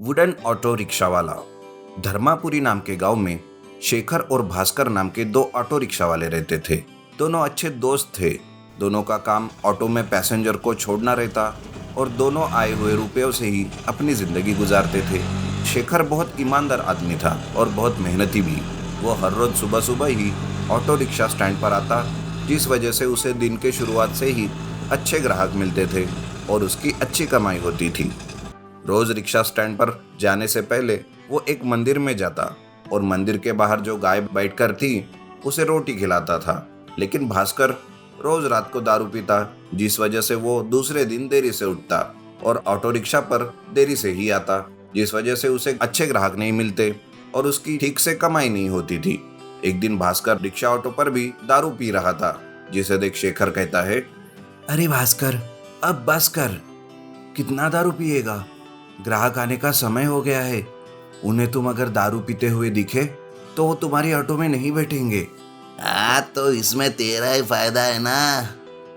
Wooden auto rickshaw वाला। धर्मापुरी नाम के गांव में शेखर और भास्कर नाम के दो ऑटो रिक्शा वाले रहते थे। दोनों अच्छे दोस्त थे। दोनों का काम ऑटो में पैसेंजर को छोड़ना रहता और दोनों आए हुए रुपयों से ही अपनी जिंदगी गुजारते थे। शेखर बहुत ईमानदार आदमी था और बहुत मेहनती भी। वो हर रोज सुबह सुबह ही ऑटो रिक्शा स्टैंड पर आता, जिस वजह से उसे दिन के शुरुआत से ही अच्छे ग्राहक मिलते थे और उसकी अच्छी कमाई होती थी। रोज रिक्शा स्टैंड पर जाने से पहले वो एक मंदिर में जाता और मंदिर के बाहर जो गाय बैठकर थी उसे रोटी खिलाता था। लेकिन भास्कर रोज रात को दारू पीता, जिस वजह से वो दूसरे दिन देरी से उठता और ऑटो रिक्शा पर देरी से ही आता, जिस वजह से उसे अच्छे ग्राहक नहीं मिलते और उसकी ठीक से कमाई नहीं होती थी। एक दिन भास्कर रिक्शा ऑटो पर भी दारू पी रहा था, जिसे देख शेखर कहता है, अरे भास्कर, अब बस कर, कितना दारू पिएगा? ग्राहक आने का समय हो गया है। उन्हें तुम अगर दारू पीते हुए दिखे तो वो तुम्हारी ऑटो में नहीं बैठेंगे। हाँ, तो इसमें तेरा ही फायदा है ना।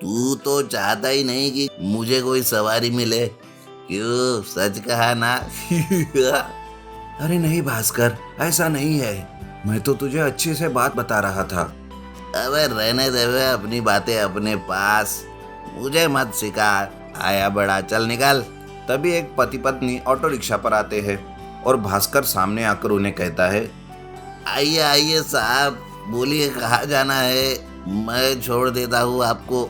तू तो चाहता ही नहीं कि मुझे कोई सवारी मिले, क्यों? सच कहा ना। अरे नहीं भास्कर, ऐसा नहीं है। मैं तो तुझे अच्छे से बात बता रहा था। अबे रहने दे बे अपनी बातें अपने पास, मुझे मत सिखा। आया बड़ा, चल निकल। तभी एक पति पत्नी ऑटो रिक्शा पर आते हैं और भास्कर सामने आकर उन्हें कहता है, आइए आइए साहब, बोलिए कहाँ जाना है, मैं छोड़ देता हूँ आपको।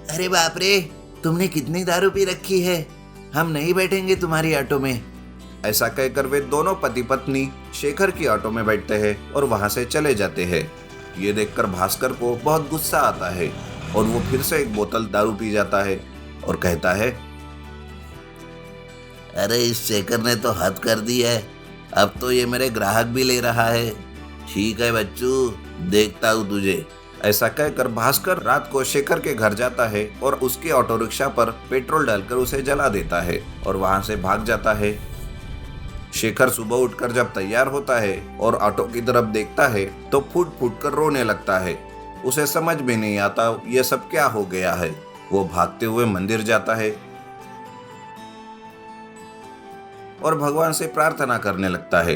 अरे बाप रे, तुमने कितनी दारू पी रखी है? हम नहीं बैठेंगे तुम्हारी ऑटो में। ऐसा कहकर वे दोनों पति पत्नी शेखर की ऑटो में बैठते हैं और वहां से चले जाते हैं। ये देखकर भास्कर को बहुत गुस्सा आता है और वो फिर से एक बोतल दारू पी जाता है और कहता है, अरे इस शेखर ने तो हद कर दी है, अब तो ये मेरे ग्राहक भी ले रहा है। ठीक है बच्चू, देखता हूँ तुझे। ऐसा कहकर भास्कर रात को शेखर के घर जाता है और उसके ऑटो रिक्शा पर पेट्रोल डालकर उसे जला देता है और वहां से भाग जाता है। शेखर सुबह उठकर जब तैयार होता है और ऑटो की तरफ देखता है तो फूट फूट कर रोने लगता है। उसे समझ में नहीं आता यह सब क्या हो गया है। वो भागते हुए मंदिर जाता है और भगवान से प्रार्थना करने लगता है,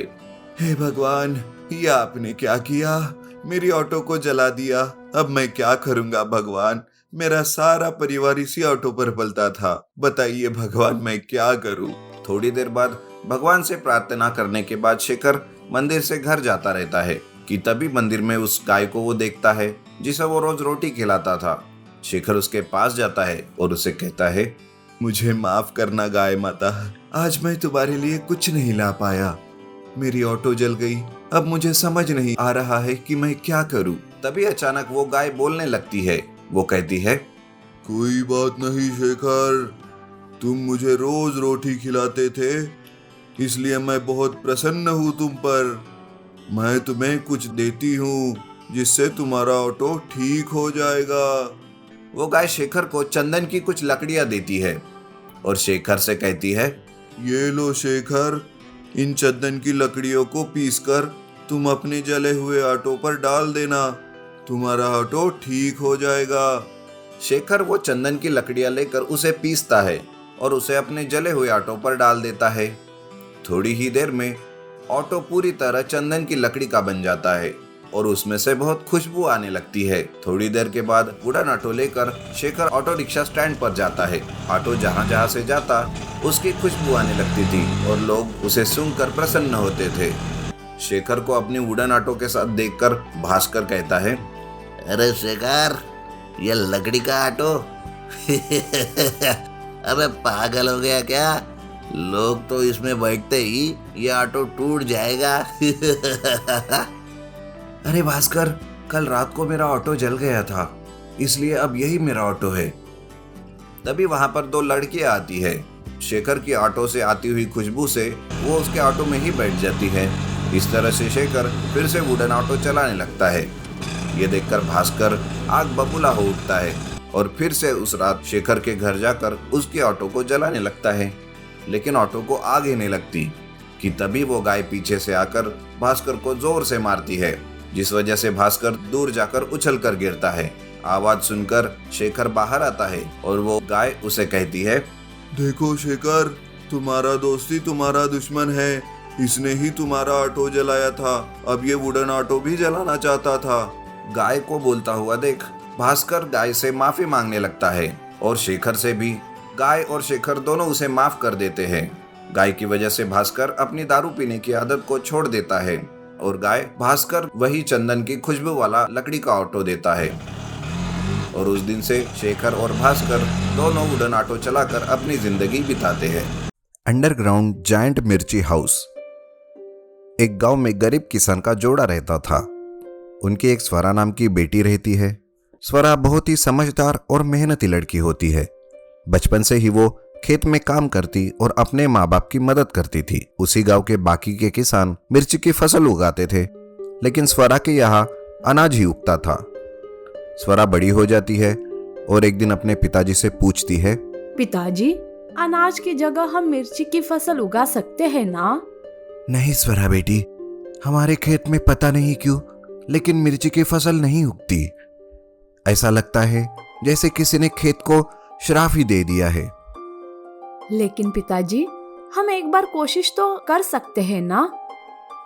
हे भगवान, ये आपने क्या किया? मेरी ऑटो को जला दिया। अब मैं क्या करूंगा भगवान? मेरा सारा परिवार इसी ऑटो पर पलता था। बताइए भगवान, मैं क्या करूं? थोड़ी देर बाद भगवान से प्रार्थना करने के बाद शेखर मंदिर से घर जाता रहता है कि तभी मंदिर में उस गाय को वो देखता है जिसे वो रोज रोटी खिलाता था। शेखर उसके पास जाता है और उसे कहता है, मुझे माफ करना गाय माता, आज मैं तुम्हारे लिए कुछ नहीं ला पाया। मेरी ऑटो जल गई। अब मुझे समझ नहीं आ रहा है कि मैं क्या करूं। तभी अचानक वो गाय बोलने लगती है। वो कहती है, कोई बात नहीं शेखर, तुम मुझे रोज रोटी खिलाते थे, इसलिए मैं बहुत प्रसन्न हूँ तुम पर। मैं तुम्हें कुछ देती हूँ जिससे तुम्हारा ऑटो ठीक हो जाएगा। वो गाय शेखर को चंदन की कुछ लकड़ियां देती है और शेखर से कहती है, ये लो शेखर, इन चंदन की लकड़ियों को पीसकर तुम अपने जले हुए ऑटो पर डाल देना, तुम्हारा ऑटो ठीक हो जाएगा। शेखर वो चंदन की लकड़ियां लेकर उसे पीसता है और उसे अपने जले हुए ऑटो पर डाल देता है। थोड़ी ही देर में ऑटो पूरी तरह चंदन की लकड़ी का बन जाता है और उसमें से बहुत खुशबू आने लगती है। थोड़ी देर के बाद वुडन ऑटो लेकर शेखर ऑटो रिक्शा स्टैंड पर जाता है। ऑटो जहाँ जहाँ से जाता उसकी खुशबू आने लगती थी और लोग उसे सुनकर प्रसन्न होते थे। शेखर को अपनी वुडन ऑटो के साथ देखकर भास्कर कहता है, अरे शेखर, ये लकड़ी का ऑटो। अबे पागल हो गया क्या? लोग तो इसमें बैठते ही ये ऑटो टूट जाएगा। अरे भास्कर, कल रात को मेरा ऑटो जल गया था, इसलिए अब यही मेरा ऑटो है। तभी वहां पर दो लड़कियां आती है। शेखर की ऑटो से आती हुई खुशबू से वो उसके ऑटो में ही बैठ जाती है। इस तरह से शेखर फिर से वुडन ऑटो चलाने लगता है। ये देखकर भास्कर आग बबूला हो उठता है और फिर से उस रात शेखर के घर जाकर उसके ऑटो को जलाने लगता है। लेकिन ऑटो को आग ही नहीं लगती कि तभी वो गाय पीछे से आकर भास्कर को जोर से मारती है, जिस वजह से भास्कर दूर जाकर उछल कर गिरता है। आवाज सुनकर शेखर बाहर आता है और वो गाय उसे कहती है, देखो शेखर, तुम्हारा दोस्ती तुम्हारा दुश्मन है। इसने ही तुम्हारा ऑटो जलाया था, अब ये वुडन ऑटो भी जलाना चाहता था। गाय को बोलता हुआ देख भास्कर गाय से माफी मांगने लगता है और शेखर से भी। गाय और शेखर दोनों उसे माफ कर देते हैं। गाय की वजह से भास्कर अपनी दारू पीने की आदत को छोड़ देता है और गाय भास्कर वही चंदन की खुशबू वाला लकड़ी का ऑटो देता है। और उस दिन से शेखर और भास्कर दोनों वुडन ऑटो चलाकर अपनी जिंदगी बिताते हैं। अंडरग्राउंड जायंट मिर्ची हाउस। एक गांव में गरीब किसान का जोड़ा रहता था। उनकी एक स्वरा नाम की बेटी रहती है। स्वरा बहुत ही समझदार और मेहनती लड़की होती है। बचपन से ही वो खेत में काम करती और अपने माँ बाप की मदद करती थी। उसी गांव के बाकी के किसान मिर्ची की फसल उगाते थे, लेकिन स्वरा के यहाँ अनाज ही उगता था। स्वरा बड़ी हो जाती है और एक दिन अपने पिताजी से पूछती है, पिताजी, अनाज की जगह हम मिर्ची की फसल उगा सकते हैं ना? नहीं स्वरा बेटी, हमारे खेत में पता नहीं क्यों लेकिन मिर्ची की फसल नहीं उगती। ऐसा लगता है जैसे किसी ने खेत को श्राप ही दे दिया है। लेकिन पिताजी, हम एक बार कोशिश तो कर सकते हैं ना?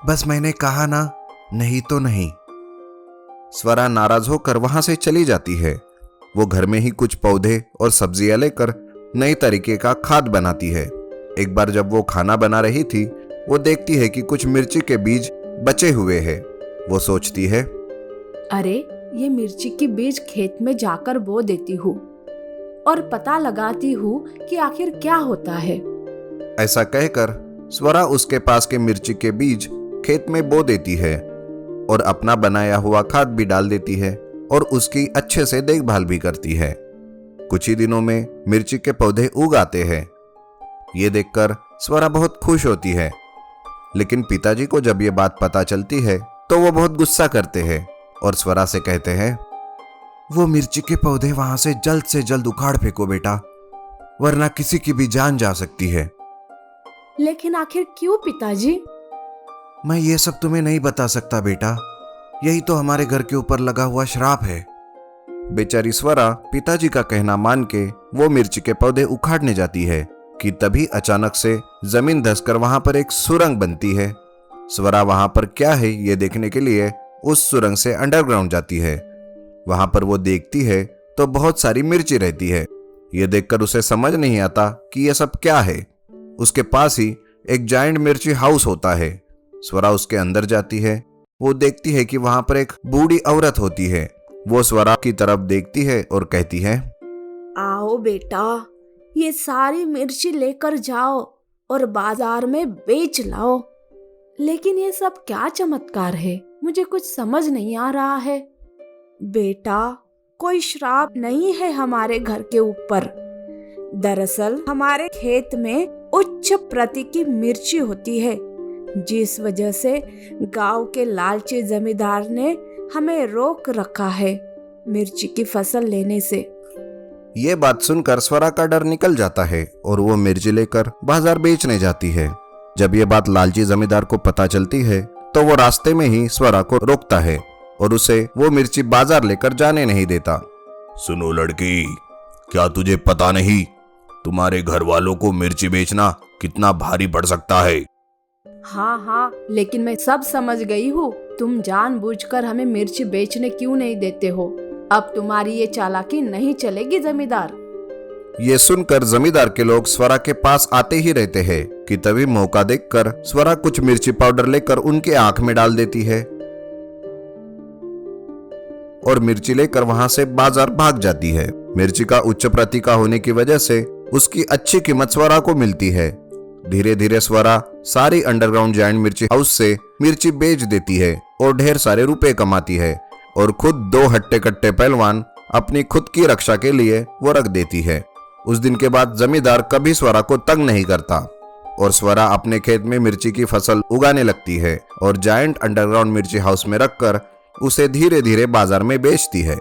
बस मैंने कहा ना, नहीं तो नहीं। स्वरा नाराज होकर वहां से चली जाती है। वो घर में ही कुछ पौधे और सब्जियां लेकर नए तरीके का खाद बनाती है। एक बार जब वो खाना बना रही थी, वो देखती है कि कुछ मिर्ची के बीज बचे हुए हैं। वो सोचती है, अरे, ये मिर्ची की बीज खेत में जाकर बो देती हूँ और पता लगाती हूँ कि आखिर क्या होता है। ऐसा कहकर स्वरा उसके पास के मिर्ची के बीज खेत में बो देती है और अपना बनाया हुआ खाद भी डाल देती है और उसकी अच्छे से देखभाल भी करती है। कुछ ही दिनों में मिर्ची के पौधे उग आते हैं। ये देखकर स्वरा बहुत खुश होती है, लेकिन पिताजी को जब ये बात पता चलती है तो वो बहुत गुस्सा करते हैं और स्वरा से कहते हैं, वो मिर्ची के पौधे वहां से जल्द उखाड़ फेंको बेटा, वरना किसी की भी जान जा सकती है। लेकिन आखिर क्यों पिताजी? मैं ये सब तुम्हें नहीं बता सकता बेटा, यही तो हमारे घर के ऊपर लगा हुआ श्राप है। बेचारी स्वरा पिताजी का कहना मान के वो मिर्ची के पौधे उखाड़ने जाती है कि तभी अचानक से जमीन धंसकर वहां पर एक सुरंग बनती है। स्वरा वहां पर क्या है ये देखने के लिए उस सुरंग से अंडरग्राउंड जाती है। वहां पर वो देखती है तो बहुत सारी मिर्ची रहती है। ये देखकर उसे समझ नहीं आता कि ये सब क्या है। उसके पास ही एक जायंट मिर्ची हाउस होता है। स्वरा उसके अंदर जाती है। वो देखती है कि वहां पर एक बूढ़ी औरत होती है। वो स्वरा की तरफ देखती है और कहती है, आओ बेटा, ये सारी मिर्ची लेकर जाओ और बाजार में बेच लाओ। लेकिन ये सब क्या चमत्कार है, मुझे कुछ समझ नहीं आ रहा है। बेटा, कोई श्राप नहीं है हमारे घर के ऊपर। दरअसल हमारे खेत में उच्च प्रति की मिर्ची होती है, जिस वजह से गांव के लालची जमींदार ने हमें रोक रखा है मिर्ची की फसल लेने से। ये बात सुनकर स्वरा का डर निकल जाता है और वो मिर्ची लेकर बाजार बेचने जाती है। जब ये बात लालची जमींदार को पता चलती है तो वो रास्ते में ही स्वरा को रोकता है और उसे वो मिर्ची बाजार लेकर जाने नहीं देता। सुनो लड़की, क्या तुझे पता नहीं तुम्हारे घर वालों को मिर्ची बेचना कितना भारी पड़ सकता है? हाँ, लेकिन मैं सब समझ गई हूँ। तुम जानबूझकर हमें मिर्ची बेचने क्यों नहीं देते हो। अब तुम्हारी ये चालाकी नहीं चलेगी जमींदार। ये सुनकर जमींदार के लोग स्वरा के पास आते ही रहते हैं कि तभी मौका देखकर स्वरा कुछ मिर्ची पाउडर लेकर उनके आंख में डाल देती है और मिर्ची लेकर वहां से बाजार भाग जाती है। मिर्ची का उच्च प्रति का होने की वजह से उसकी अच्छी कीमत स्वरा को मिलती है। धीरे धीरे स्वरा सारी अंडरग्राउंड जायंट मिर्ची हाउस से मिर्ची बेच देती है और ढेर सारे रुपए कमाती है और खुद 2 हट्टे कट्टे पहलवान अपनी खुद की रक्षा के लिए वो रख देती है। उस दिन के बाद जमींदार कभी स्वरा को तंग नहीं करता और स्वरा अपने खेत में मिर्ची की फसल उगाने लगती है और जायंट अंडरग्राउंड मिर्ची हाउस में रखकर उसे धीरे धीरे बाजार में बेचती है।